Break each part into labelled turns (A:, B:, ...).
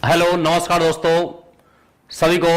A: Hello नमस्कार दोस्तों, सभी को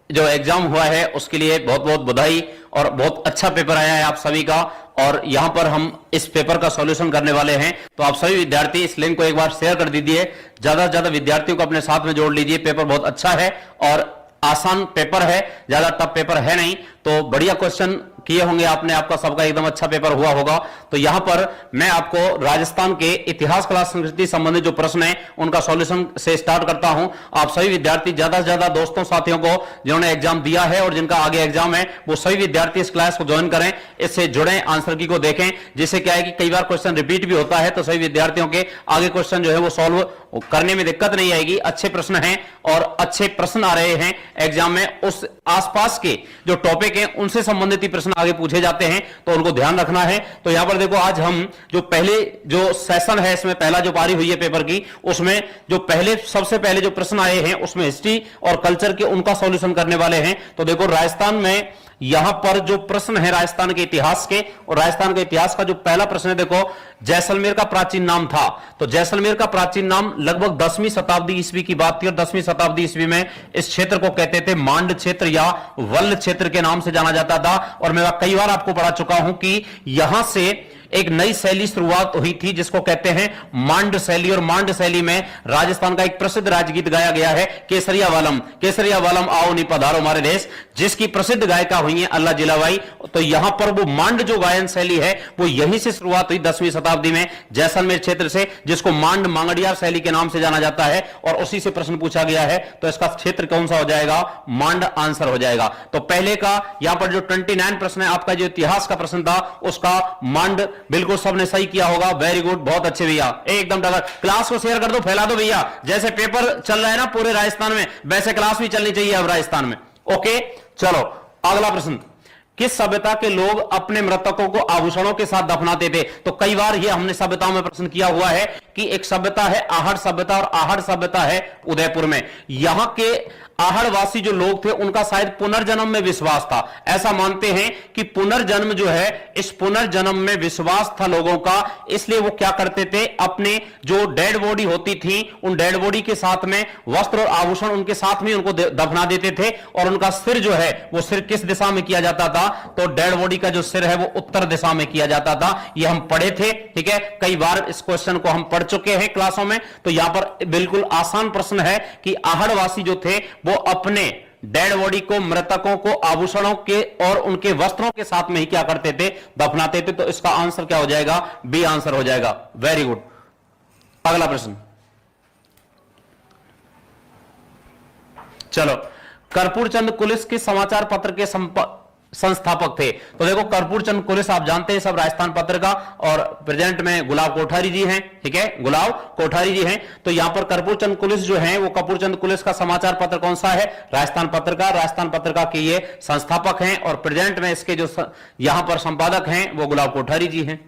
A: जो एग्जाम हुआ है उसके लिए बहुत बहुत बधाई। और बहुत अच्छा पेपर आया है आप सभी का। और यहां पर हम इस पेपर का सॉल्यूशन करने वाले हैं, तो आप सभी विद्यार्थी इस लिंक को एक बार शेयर कर दीजिए, ज्यादा से ज्यादा विद्यार्थियों को अपने साथ में जोड़ लीजिए। पेपर बहुत अच्छा है और आसान पेपर है, ज्यादा टफ पेपर है नहीं। तो बढ़िया क्वेश्चन किए होंगे आपने, आपका सबका एकदम अच्छा पेपर हुआ होगा। तो यहां पर मैं आपको राजस्थान के इतिहास, कला, संस्कृति संबंधित जो प्रश्न है उनका सॉल्यूशन से स्टार्ट करता हूं। आप सभी विद्यार्थी ज्यादा से ज्यादा दोस्तों साथियों को जिन्होंने एग्जाम दिया है और जिनका आगे एग्जाम है, वो सभी विद्यार्थी इस क्लास को ज्वाइन करें, इससे जुड़े, आंसर की को देखें। जिससे क्या है कि कई बार क्वेश्चन रिपीट भी होता है, तो सभी विद्यार्थियों के आगे क्वेश्चन जो है वो सॉल्व करने में दिक्कत नहीं आएगी। अच्छे प्रश्न हैं और अच्छे प्रश्न आ रहे हैं एग्जाम में, उस आसपास के जो टॉपिक हैं उनसे संबंधित ही प्रश्न आगे पूछे जाते हैं, तो उनको ध्यान रखना है। तो यहां पर देखो, आज हम जो पहले जो सेशन है, इसमें पहला जो पारी हुई है पेपर की, उसमें जो पहले सबसे पहले जो प्रश्न आए हैं उसमें हिस्ट्री और कल्चर के उनका सॉल्यूशन करने वाले हैं। तो देखो, राजस्थान में यहां पर जो प्रश्न है राजस्थान के इतिहास के, और राजस्थान के इतिहास का जो पहला प्रश्न है, देखो, जैसलमेर का प्राचीन नाम था। तो जैसलमेर का प्राचीन नाम लगभग 10वीं शताब्दी ईस्वी की बात थी, और 10वीं शताब्दी ईस्वी में इस क्षेत्र को कहते थे मांड क्षेत्र या वल्ल क्षेत्र के नाम से जाना जाता था। और मैं कई बार आपको पढ़ा चुका हूं कि यहां से एक नई शैली शुरुआत हुई थी जिसको कहते हैं मांड शैली। और मांड शैली में राजस्थान का एक प्रसिद्ध राजगीत गाया गया है, केसरिया वालम, केसरिया वालम आओ नी पधारो हमारे देश, जिसकी प्रसिद्ध गायिका हुई है अल्लाह जिलाबाई। तो यहां पर वो मांड जो गायन शैली है वो यहीं से शुरुआत हुई 10वीं शताब्दी में, जैसलमेर क्षेत्र से, जिसको मांड मांगड़िया शैली के नाम से जाना जाता है। और उसी से प्रश्न पूछा गया है, तो इसका क्षेत्र कौन सा हो जाएगा? मांड आंसर हो जाएगा। तो पहले का यहां पर जो 29 प्रश्न है, आपका जो इतिहास का प्रश्न था उसका मांड बिल्कुल सबने सही किया होगा। वेरी गुड, बहुत अच्छे भैया, एकदम डगर। क्लास को शेयर कर दो, फैला दो भैया। जैसे पेपर चल रहा है ना पूरे राजस्थान में, वैसे क्लास भी चलनी चाहिए अब राजस्थान में। ओके, चलो अगला प्रश्न। किस सभ्यता के लोग अपने मृतकों को आभूषणों के साथ दफनाते थे? तो कई बार ये हमने सभ्यताओं में प्रश्न किया हुआ है कि एक सभ्यता है आहड़ सभ्यता और आहड़ सभ्यता है उदयपुर में। यहां के आहड़वासी जो लोग थे उनका शायद पुनर्जन्म में विश्वास था। ऐसा मानते हैं कि पुनर्जन्म जो है, इस पुनर्जन्म में विश्वास था लोगों का, इसलिए वो क्या करते थे, अपने जो डेड बॉडी होती थी उन डेड बॉडी के साथ में वस्त्र और आभूषण उनके साथ में उनको दफना देते थे। और उनका सिर जो है वो सिर किस दिशा में किया जाता था? तो डेड बॉडी का जो सिर है वो उत्तर दिशा में किया जाता था। ये हम पढ़े थे, ठीक है, कई बार इस क्वेश्चन को हम पढ़ चुके हैं क्लासों में। तो यहां पर बिल्कुल आसान प्रश्न है कि आहड़वासी जो थे वो अपने डेड बॉडी को, मृतकों को आभूषणों के और उनके वस्त्रों के साथ में ही क्या करते थे? दफनाते थे। तो इसका आंसर क्या हो जाएगा? बी आंसर हो जाएगा। Very good. अगला प्रश्न, चलो, कर्पूर चंद कुलिस किस समाचार पत्र के संस्थापक थे? तो देखो, कर्पूर चंद कुलिस आप जानते हैं सब राजस्थान पत्र का, और प्रेजेंट में गुलाब कोठारी जी हैं, ठीक है, गुलाब कोठारी जी हैं। तो यहां पर कर्पूर चंद कुलिस जो हैं वो कर्पूर चंद कुलिस का समाचार पत्र कौन सा है? राजस्थान पत्रिका। राजस्थान पत्रिका के ये संस्थापक हैं और प्रेजेंट में इसके जो यहां पर संपादक हैं वो गुलाब कोठारी जी हैं।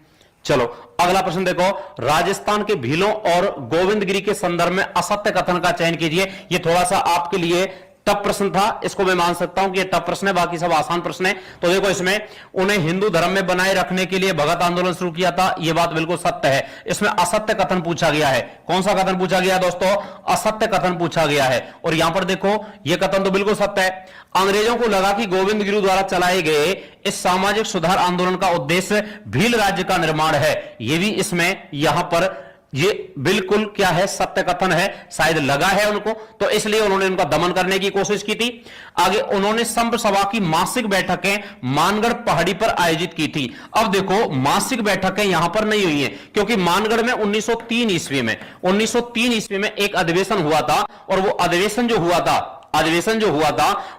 A: चलो अगला प्रश्न देखो, राजस्थान के भीलों और गोविंदगिरी के संदर्भ में असत्य कथन का चयन कीजिए। ये थोड़ा सा आपके लिए टफ प्रश्न था, इसको मैं मान सकता हूं कि ये टफ प्रश्न है, बाकी सब आसान प्रश्न है। तो देखो, इसमें उन्हें हिंदू धर्म में बनाए रखने के लिए भगत आंदोलन शुरू किया था, यह बात बिल्कुल सत्य है। इसमें असत्य कथन पूछा गया है। कौन सा कथन पूछा गया दोस्तों? असत्य कथन पूछा गया है। और यहां पर देखो, यह कथन तो बिल्कुल सत्य है। अंग्रेजों को लगा कि गोविंद गिरी द्वारा चलाए गए इस सामाजिक सुधार आंदोलन का उद्देश्य भील राज्य का निर्माण है। यह भी इसमें यहां पर ये बिल्कुल क्या है? सत्य कथन है। शायद लगा है उनको, तो इसलिए उन्होंने उनका दमन करने की कोशिश की थी। आगे उन्होंने संप सभा की मासिक बैठकें मानगढ़ पहाड़ी पर आयोजित की थी। अब देखो, मासिक बैठकें यहां पर नहीं हुई हैं, क्योंकि मानगढ़ में 1903 ईस्वी में एक अधिवेशन हुआ था। और वो अधिवेशन जो हुआ था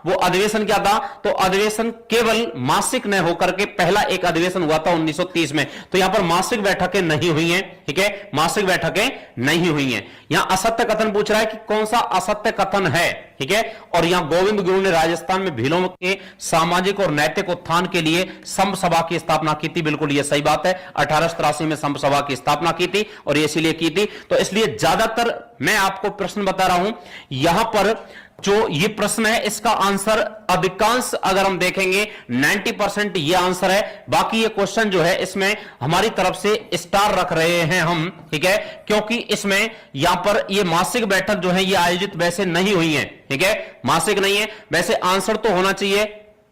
A: वो अधिवेशन क्या था? तो अधिवेशन केवल मासिक न होकर के पहला एक अधिवेशन हुआ था 1930 में। तो यहां पर मासिक बैठकें नहीं हुई हैं, ठीक है, मासिक बैठकें नहीं हुई हैं। यहां असत्य कथन पूछ रहा है कि कौन सा असत्य कथन है, ठीक है। और यहां गोविंद गुरु ने राजस्थान में भीलों के सामाजिक और नैतिक उत्थान के लिए संप सभा की स्थापना की थी। बिल्कुल ये सही बात है, 1883 में संप सभा की स्थापना की थी और ये इसीलिए की थी। तो इसलिए ज्यादातर मैं आपको प्रश्न बता रहा हूं, यहां पर जो ये प्रश्न है इसका आंसर अधिकांश अगर हम देखेंगे 90% ये आंसर है। बाकी ये क्वेश्चन जो है इसमें हमारी तरफ से स्टार रख रहे हैं हम, ठीक है, क्योंकि इसमें यहां पर ये मासिक बैठक जो है ये आयोजित वैसे नहीं हुई है, ठीक है, मासिक नहीं है। वैसे आंसर तो होना चाहिए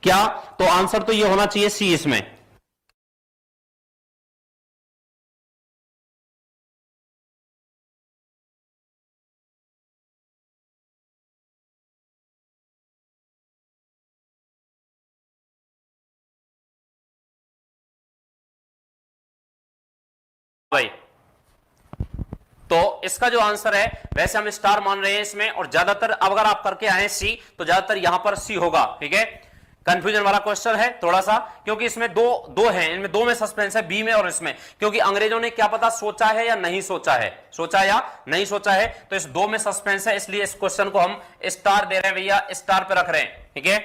A: क्या, तो आंसर तो ये होना चाहिए सी इसमें। भाई तो इसका जो आंसर है वैसे हम स्टार मान रहे हैं इसमें, और ज्यादातर अब अगर आप करके आए सी तो ज्यादातर यहां पर सी होगा, ठीक है। कंफ्यूजन वाला क्वेश्चन है थोड़ा सा, क्योंकि इसमें दो हैं, इनमें दो में सस्पेंस है, बी में और इसमें, क्योंकि अंग्रेजों ने क्या पता सोचा है या नहीं सोचा है, सोचा या नहीं सोचा है, तो इस दो में सस्पेंस है, इसलिए इस क्वेश्चन को हम स्टार दे रहे हैं भैया, स्टार पे रख रहे हैं, ठीक है।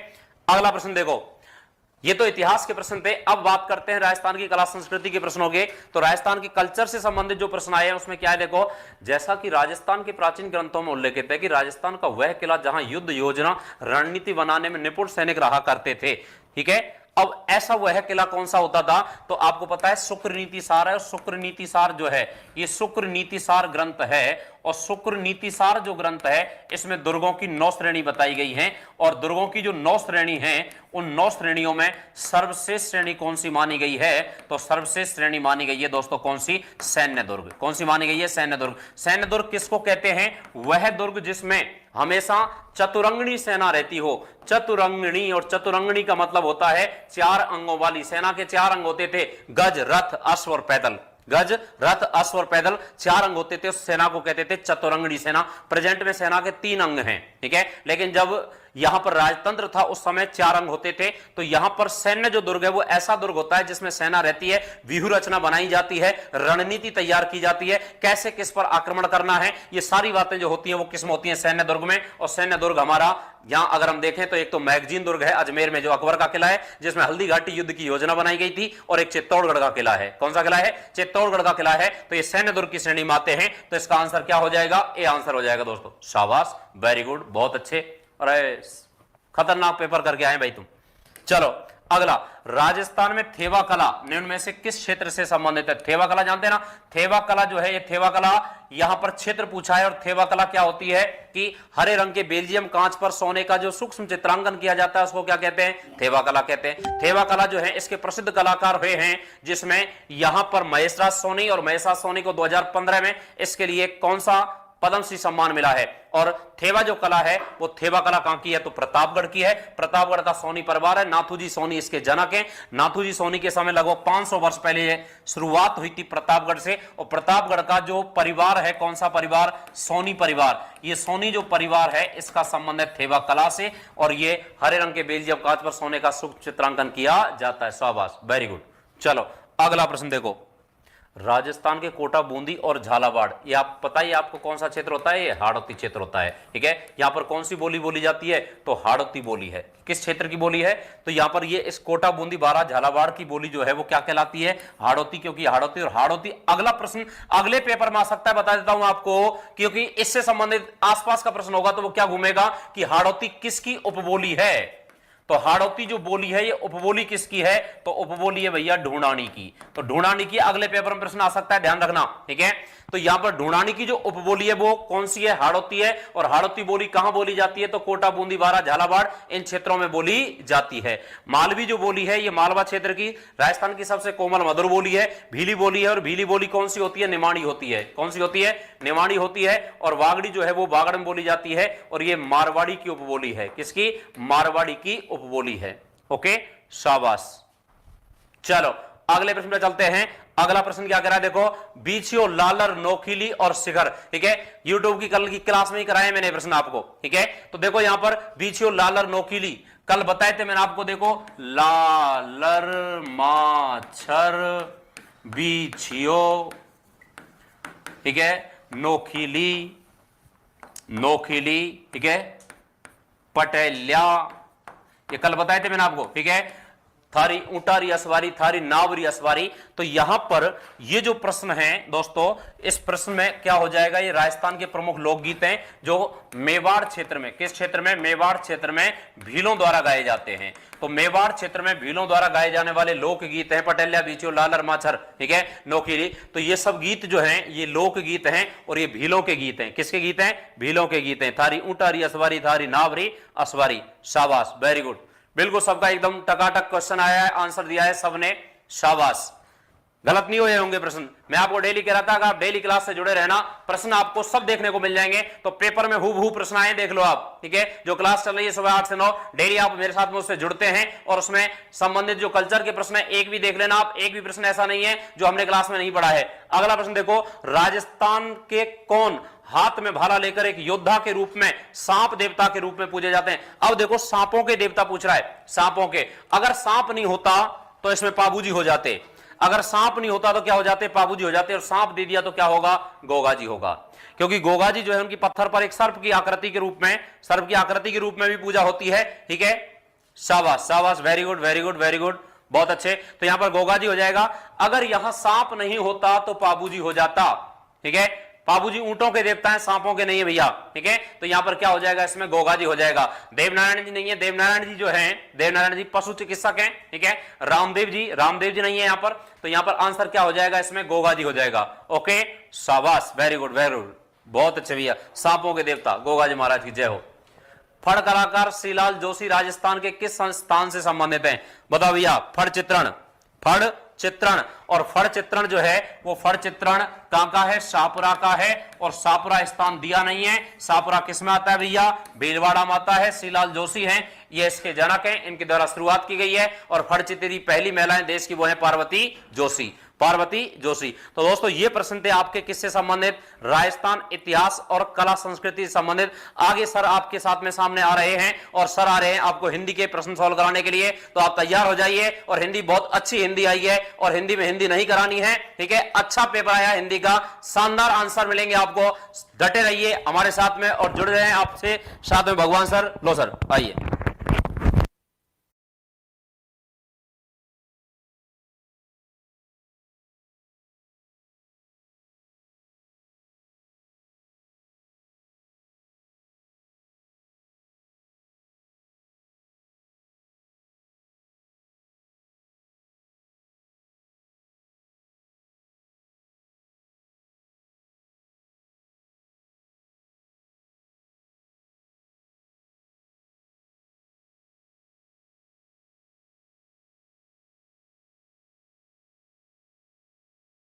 A: अगला प्रश्न देखो, ये तो इतिहास के प्रश्न थे। अब बात करते हैं राजस्थान की कला संस्कृति के प्रश्नों के। तो राजस्थान की कल्चर से संबंधित जो प्रश्न आए हैं उसमें क्या है देखो, जैसा कि राजस्थान के प्राचीन ग्रंथों में उल्लेखित है कि राजस्थान का वह किला जहां युद्ध योजना रणनीति बनाने में निपुण सैनिक रहा करते थे, ठीक है। अब ऐसा वह किला कौन सा होता था, तो आपको पता है शुक्र नीति सार है, और शुक्र नीति सार जो है ये शुक्र नीति सार ग्रंथ है, और शुक्र नीति सार जो ग्रंथ है इसमें दुर्गों की 9 श्रेणी बताई गई हैं, और दुर्गों की जो 9 श्रेणी हैं उन 9 श्रेणियों में सर्वश्रेष्ठ श्रेणी कौन सी मानी गई है, तो सर्वश्रेष्ठ श्रेणी मानी गई है दोस्तों कौन सी, सैन्य दुर्ग। कौन सी मानी गई है, सैन्य दुर्ग। सैन्य दुर्ग किसको कहते हैं, वह दुर्ग जिसमें हमेशा चतुरंगणी सेना रहती हो। चतुरंगणी, और चतुरंगणी का मतलब होता है 4 अंगों वाली। सेना के 4 अंग होते थे, गज, रथ, अश्व और पैदल। गज, रथ, अश्व और पैदल 4 अंग होते थे, उस सेना को कहते थे चतुरंगणी सेना। प्रेजेंट में सेना के 3 अंग हैं, ठीक है, लेकिन जब यहां पर राजतंत्र था उस समय 4 अंग होते थे। तो यहां पर सैन्य जो दुर्ग है वो ऐसा दुर्ग होता है जिसमें सेना रहती है, व्यूह रचना बनाई जाती है, रणनीति तैयार की जाती है, कैसे किस पर आक्रमण करना है, ये सारी बातें जो होती हैं वो किस में होती हैं, सैन्य दुर्ग में। और सैन्य दुर्ग हमारा यहां अगर हम देखें तो एक तो मैगजीन दुर्ग है अजमेर में जो अकबर का किला है, जिसमें हल्दी घाटी युद्ध की योजना बनाई गई थी, और एक चित्तौड़गढ़ का किला है। कौन सा किला है, चित्तौड़गढ़ का किला है। तो ये सैन्य दुर्ग की श्रेणी में आते हैं। तो इसका आंसर क्या हो जाएगा, ए आंसर हो जाएगा दोस्तों। शाबाश, वेरी गुड, बहुत अच्छे, अरे खतरनाक पेपर करके आए भाई तुम। चलो अगला, राजस्थान में थेवा कला निम्न में से किस क्षेत्र से संबंधित है। थेवा कला जानते हैं ना, थेवा कला जो है ये थेवा कला यहां पर क्षेत्र पूछा है। और थेवा कला क्या होती है कि हरे रंग के बेल्जियम कांच पर सोने का जो सूक्ष्म चित्रांकन किया जाता है उसको क्या कहते हैं, थेवा कला कहते हैं। थेवा कला जो है इसके प्रसिद्ध कलाकार हुए हैं, जिसमें यहां पर महेशराज सोनी, और महेशराज सोनी को 2015 में इसके लिए कौन सा पद्मश्री सम्मान मिला है। और थेवा जो कला है वो थेवा कला कहां की है, तो प्रतापगढ़ की है। प्रतापगढ़ का सोनी परिवार है, नाथूजी सोनी इसके जनक हैं। नाथूजी सोनी के समय लगभग 500 वर्ष पहले ये शुरुआत हुई थी प्रतापगढ़ से। और प्रतापगढ़ का जो परिवार है, कौन सा परिवार, सोनी परिवार। ये सोनी जो परिवार है इसका संबंध है थेवा कला से, और ये हरे रंग के बेल्जियम कांच पर सोने का सूक्ष्म चित्रांकन किया जाता है। शाबाश, वेरी गुड। चलो अगला प्रश्न देखो, राजस्थान के कोटा, बूंदी और झालावाड़, ये आप बताइए आपको कौन सा क्षेत्र होता है, ये हाड़ौती क्षेत्र होता है, ठीक है। यहां पर कौन सी बोली बोली जाती है, तो हाड़ौती बोली है। किस क्षेत्र की बोली है, तो यहां पर ये इस कोटा, बूंदी, बारां, झालावाड़ की बोली जो है वो क्या कहलाती है, हाड़ौती। क्योंकि हाड़ौती और हाड़ौती, अगला प्रश्न अगले पेपर में आ सकता है, बता देता हूं आपको, क्योंकि इससे संबंधित आसपास का प्रश्न होगा तो वो क्या घूमेगा कि हाड़ौती किसकी उपबोली है। तो हाड़ौती जो बोली है ये उपबोली किसकी है, तो उपबोली है भैया ढूंढानी की। तो ढूंढानी की अगले पेपर में प्रश्न आ सकता है, ध्यान रखना, ठीक है। तो यहां पर ढूंढानी की जो उपबोली है वो कौन सी है, हाड़ौती है। और हाड़ौती बोली कहां बोली जाती है, तो कोटा, बूंदी, बारां, झालावाड़ इन क्षेत्रों में बोली जाती है। मालवी जो बोली है ये मालवा क्षेत्र की, राजस्थान की सबसे कोमल मधुर बोली है। भीली बोली है, और भीली बोली कौन सी होती है, निमाड़ी होती है। कौन सी होती है, निमाड़ी होती है। और वागड़ी जो है वो बागड़ में बोली जाती है, और ये मारवाड़ी की उपबोली है। किसकी, मारवाड़ी की उपबोली है। ओके, शाबाश। चलो अगले प्रश्न पे चलते हैं। अगला प्रश्न क्या कह रहा है देखो, बीछियो, लालर, नोखीली और शिखर, ठीक है। यूट्यूब की कल की क्लास में ही कराया मैंने प्रश्न आपको, ठीक है। तो देखो यहां पर बीछियो, लालर, नोखीली कल बताए थे मैंने आपको। देखो लालर माछर, बीछियो, ठीक है, नोखीली, नोखीली, ठीक है, पटेल्या, ये कल बताए थे मैंने आपको, ठीक है। थारी ऊंटारी असवारी, थारी नावरी असवारी। तो यहां पर ये जो प्रश्न है दोस्तों, इस प्रश्न में क्या हो जाएगा, ये राजस्थान के प्रमुख लोकगीत हैं जो मेवाड़ क्षेत्र में, किस क्षेत्र में, मेवाड़ क्षेत्र में भीलों द्वारा गाए जाते हैं। तो मेवाड़ क्षेत्र में भीलों द्वारा गाए जाने वाले लोकगीत हैं पटेलिया, बीचियो, लालर, माछर, ठीक है, नौकीरी। तो ये सब गीत जो हैं ये लोकगीत हैं और ये भीलों के गीत हैं। किसके गीत हैं, भीलों के गीत हैं। थारी ऊंटारी असवारी, थारी नावरी असवारी। शाबाश, वेरी गुड, बिल्कुल सबका एकदम टकाटक क्वेश्चन आया है, आंसर दिया है सबने, शाबाश, गलत नहीं हुए होंगे प्रश्न। मैं आपको डेली कह रहा था कि आप डेली क्लास से जुड़े रहना, प्रश्न आपको सब देखने को मिल जाएंगे। तो पेपर में हूबहू प्रश्न आए, देख लो आप, ठीक है। जो क्लास चल रही है सुबह 8 से 9, डेली आप मेरे साथ में उससे जुड़ते हैं और उसमें संबंधित जो कल्चर के प्रश्न है एक भी देख लेना आप। एक भी प्रश्न ऐसा नहीं है जो हमने क्लास में नहीं पढ़ा है। अगला प्रश्न देखो, राजस्थान के कौन हाथ में भाला लेकर एक योद्धा के रूप में सांप देवता के रूप में पूजे जाते हैं। अब देखो सांपों के देवता पूछ रहा है, सांपों के। अगर सांप नहीं होता तो इसमें पाबूजी हो जाते, अगर सांप नहीं होता तो क्या हो जाते, पाबूजी हो जाते, और सांप दे दिया तो क्या होगा, गोगाजी होगा। क्योंकि गोगाजी जो है उनकी पत्थर पर एक सर्प की आकृति के रूप में, सर्प की आकृति के रूप में भी पूजा होती है, ठीक है। शाबाश शाबाश, very good very good very good, बहुत अच्छे। तो यहां पर गोगाजी हो जाएगा। अगर यहां सांप नहीं होता तो पाबूजी हो जाता, ठीक है। पाबूजी ऊंटों के देवता हैं, सांपों के नहीं है भैया, ठीक है। तो यहां पर क्या हो जाएगा, इसमें गोगाजी हो जाएगा। देवनारायण जी नहीं है, देवनारायण जी जो हैं, देवनारायण जी पशु चिकित्सक हैं, ठीक है। रामदेव जी नहीं है यहां पर। तो यहां पर आंसर क्या हो जाएगा, इसमें गोगाजी हो जाएगा। ओके, शाबाश, वेरी गुड वेरी गुड, बहुत अच्छे भैया। सांपों के देवता गोगाजी महाराज की जय हो। फड़ कलाकार श्रीलाल जोशी राजस्थान के किस संस्थान से संबंधित हैं, बताओ भैया। फड़ चित्रण, और फड़ चित्रण जो है वो फड़ चित्रण कहां का है, शाहपुरा का है। और शाहपुरा स्थान दिया नहीं है। शाहपुरा किस में आता है भैया, भीलवाड़ा में आता है। श्रीलाल जोशी हैं ये इसके जनक हैं, इनके द्वारा शुरुआत की गई है। और फड़ चित्ती पहली महिलाएं देश की वो है पार्वती जोशी, पार्वती जोशी। तो दोस्तों ये प्रश्न थे आपके किससे संबंधित, राजस्थान इतिहास और कला संस्कृति से संबंधित। आगे सर आपके साथ में सामने आ रहे हैं और सर आ रहे हैं आपको हिंदी के प्रश्न सॉल्व कराने के लिए। तो आप तैयार हो जाइए। और हिंदी बहुत अच्छी हिंदी आई है और हिंदी में हिंदी नहीं करानी है, ठीक है। अच्छा पेपर आया हिंदी का, शानदार आंसर मिलेंगे आपको। डटे रहिए हमारे साथ में और जुड़ रहे हैं आपसे साथ में भगवान सर। लो सर आइए।